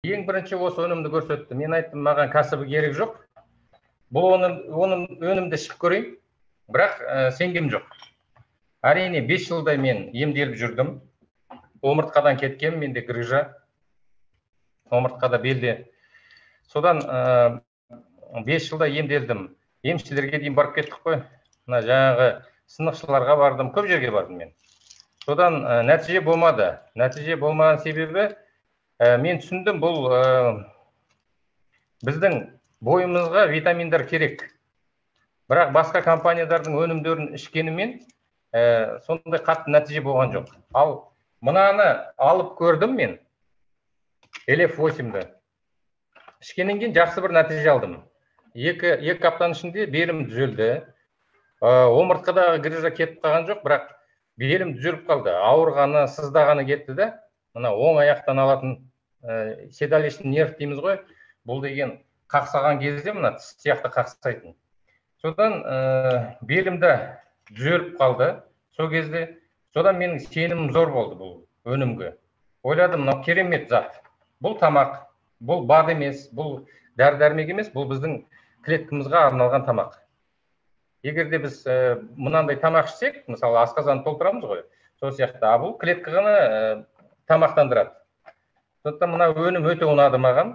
Ең бірінші осы өнімді көрсетті. Мен айттым, маған кәсібі керек жоқ. Бұл өнімді ішіп көрейін, бірақ сенгем жоқ. Әрине 5 жылдай мен емделіп жүрдім. Омыртқадан кеткен, менде грыжа. Омыртқада белде. Содан 5 жылда емделдім. Емшілерге дейін барып кеттік қой. Мына жаңағы сынықшыларға бардым, көп жерге бардым мен. Содан нәтиже болмады. Нәтиже болмаған себебі мен түсіндім, бұл біздің бойымызға витаминдар керек. Бірақ басқа компаниялардың өнімдерін ішкенімен сондай қатты нәтиже болған жоқ. Ал мынаны алып көрдім мен, LF8-ді. Ішкеннен кейін жақсы бір нәтиже алдым. Екі аптаның ішінде белім түзелді. Омыртқадағы грыжа кетіп қалған жоқ, бірақ белім түзеліп қалды. Ауырғаны, сыздағаны кетті де. Мына оң аяқтан алатын седалищный нерв дейміз ғой. Бұл деген қақсаған кезде мына тіс сияқты қақсайтын. Содан белімді түзеліп қалды. Сол кезде содан менің сенімім зор болды бұл өнімге. Ойладым, мынау керемет зат. Бұл тамақ, бұл бад емес, бұл дәрі-дәрмек емес, бұл біздің клеткамызға арналған тамақ. Егер де біз мынандай тамақ ішсек, мысалы асқазанды толтырамыз ғой, сол сияқты, бұл клетканы тамақтандырады. Сондықтан мына өнім өте ұнады маған.